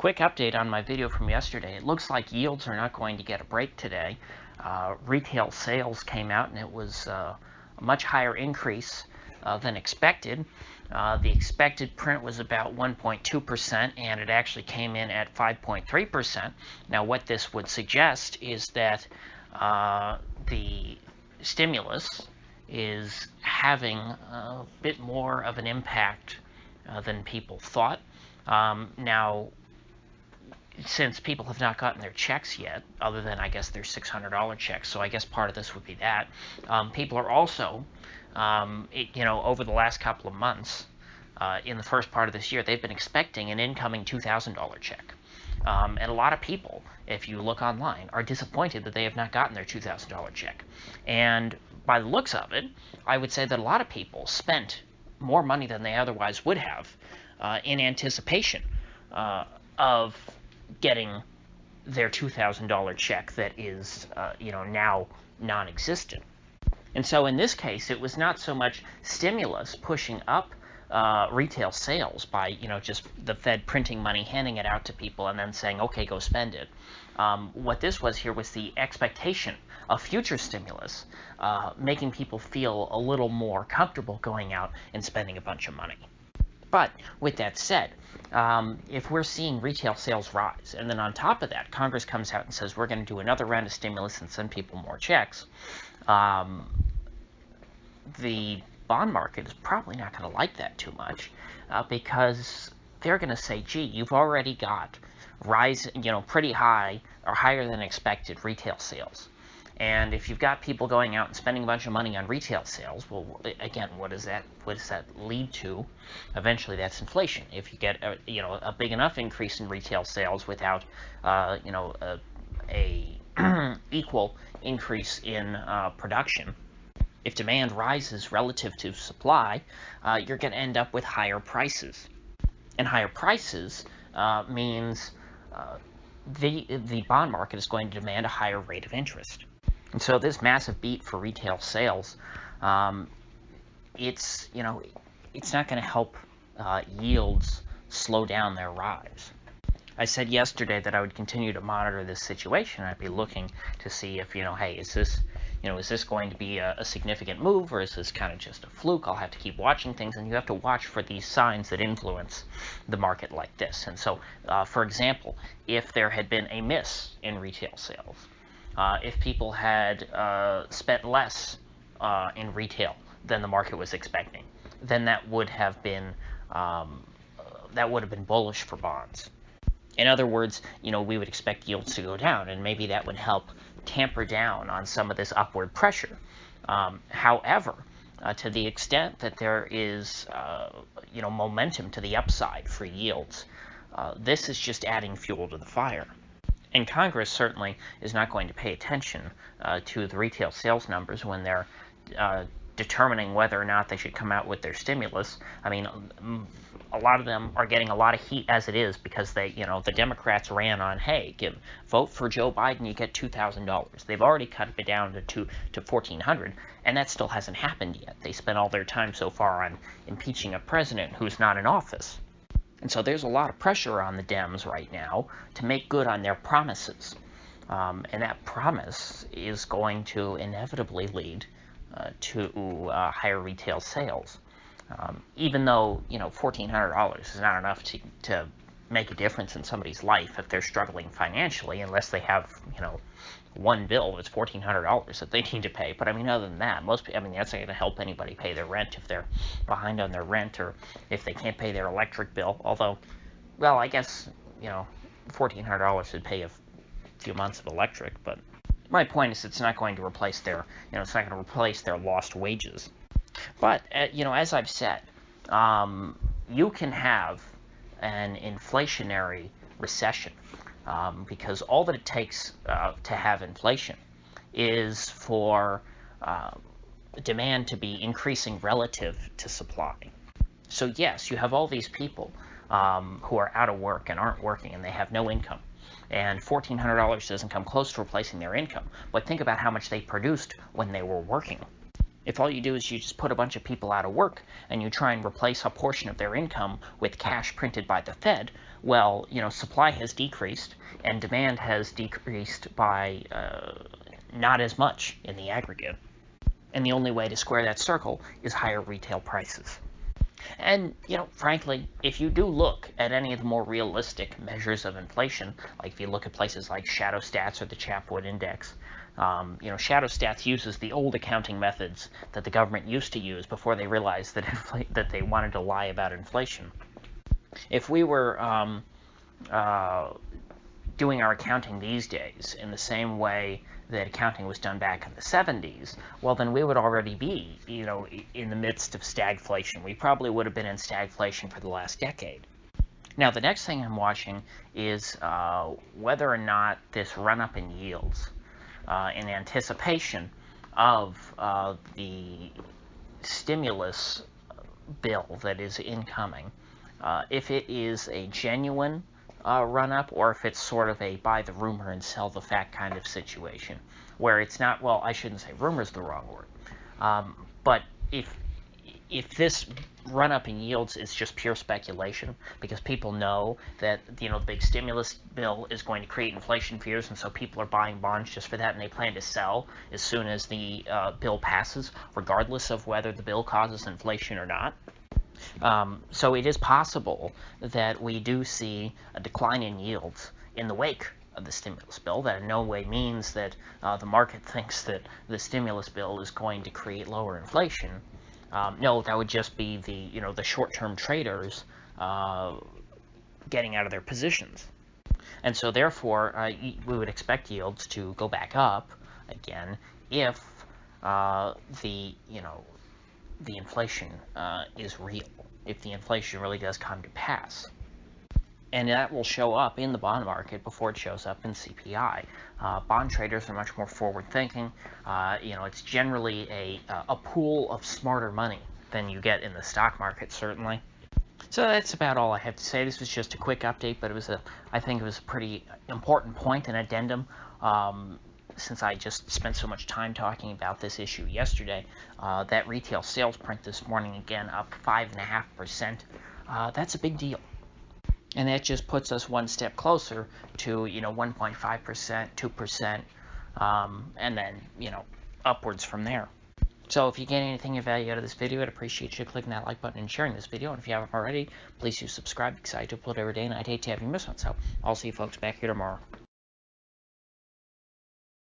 Quick update on my video from yesterday. It looks like yields are not going to get a break today. Retail sales came out and it was a much higher increase than expected. The expected print was about 1.2% and it actually came in at 5.3%. Now what this would suggest is that the stimulus is having a bit more of an impact than people thought. Now, since people have not gotten their checks yet, other than, I guess, their $600 checks, so I guess part of this would be that, people are also, over the last couple of months, in the first part of this year, they've been expecting an incoming $2,000 check. And a lot of people, if you look online, are disappointed that they have not gotten their $2,000 check. And by the looks of it, I would say that a lot of people spent more money than they otherwise would have in anticipation of getting their $2,000 check that is, now non-existent. And so in this case, it was not so much stimulus pushing up retail sales by, just the Fed printing money, handing it out to people, and then saying, okay, go spend it. What this was here was the expectation of future stimulus, making people feel a little more comfortable going out and spending a bunch of money. But with that said, if we're seeing retail sales rise, and then on top of that, Congress comes out and says we're going to do another round of stimulus and send people more checks, the bond market is probably not going to like that too much, because they're going to say, gee, you've already got pretty high or higher than expected retail sales. And if you've got people going out and spending a bunch of money on retail sales, well, again, what does that lead to? Eventually, that's inflation. If you get a big enough increase in retail sales without a equal increase in production, if demand rises relative to supply, you're going to end up with higher prices. And higher prices means the bond market is going to demand a higher rate of interest. And so this massive beat for retail sales, it's not going to help yields slow down their rise. I said yesterday that I would continue to monitor this situation. I'd be looking to see if, hey, is this going to be a significant move, or is this kind of just a fluke? I'll have to keep watching things, and you have to watch for these signs that influence the market like this. And so, for example, if there had been a miss in retail sales, if people had spent less in retail than the market was expecting, then that would have been bullish for bonds. In other words, we would expect yields to go down, and maybe that would help tamper down on some of this upward pressure. However, to the extent that there is momentum to the upside for yields, this is just adding fuel to the fire. And Congress certainly is not going to pay attention to the retail sales numbers when they're determining whether or not they should come out with their stimulus. I mean, a lot of them are getting a lot of heat as it is because they, the Democrats ran on, hey, vote for Joe Biden, you get $2,000. They've already cut it down to $1,400, and that still hasn't happened yet. They spent all their time so far on impeaching a president who's not in office. And so there's a lot of pressure on the Dems right now to make good on their promises. And that promise is going to inevitably lead to higher retail sales. Even though, $1,400 is not enough to make a difference in somebody's life if they're struggling financially, unless they have, one bill that's $1,400 that they need to pay. But I mean, other than that, that's not going to help anybody pay their rent if they're behind on their rent, or if they can't pay their electric bill. Although, well, I guess, $1,400 would pay a few months of electric. But my point is, it's not going to replace their, lost wages. But, as I've said, you can have an inflationary recession, because all that it takes to have inflation is for demand to be increasing relative to supply. So yes, you have all these people who are out of work and aren't working, and they have no income. And $1,400 doesn't come close to replacing their income. But think about how much they produced when they were working. If all you do is you just put a bunch of people out of work and you try and replace a portion of their income with cash printed by the Fed, well, supply has decreased and demand has decreased by not as much in the aggregate. And the only way to square that circle is higher retail prices. And, frankly, if you do look at any of the more realistic measures of inflation, like if you look at places like Shadow Stats or the Chapwood Index, Shadow Stats uses the old accounting methods that the government used to use before they realized that they wanted to lie about inflation. If we were doing our accounting these days in the same way that accounting was done back in the 70s, well, then we would already be, in the midst of stagflation. We probably would have been in stagflation for the last decade. Now, the next thing I'm watching is whether or not this run-up in yields in anticipation of the stimulus bill that is incoming, if it is a genuine run-up, or if it's sort of a buy the rumor and sell the fact kind of situation, where it's not, well, I shouldn't say rumor is the wrong word, but if this run-up in yields is just pure speculation, because people know that the big stimulus bill is going to create inflation fears, and so people are buying bonds just for that, and they plan to sell as soon as the bill passes, regardless of whether the bill causes inflation or not. So it is possible that we do see a decline in yields in the wake of the stimulus bill. That in no way means that the market thinks that the stimulus bill is going to create lower inflation. No, that would just be the short-term traders getting out of their positions. And so therefore, we would expect yields to go back up again if the inflation is real, if the inflation really does come to pass. And that will show up in the bond market before it shows up in CPI. Bond traders are much more forward-thinking. It's generally a pool of smarter money than you get in the stock market, certainly. So that's about all I have to say. This was just a quick update, but I think it was a pretty important point, an addendum. Since I just spent so much time talking about this issue yesterday, that retail sales print this morning, again, up 5.5%. That's a big deal. And that just puts us one step closer to, 1.5%, 2%, and then, upwards from there. So if you get anything of value out of this video, I'd appreciate you clicking that like button and sharing this video. And if you haven't already, please do subscribe because I do upload every day, and I'd hate to have you miss one. So I'll see you folks back here tomorrow.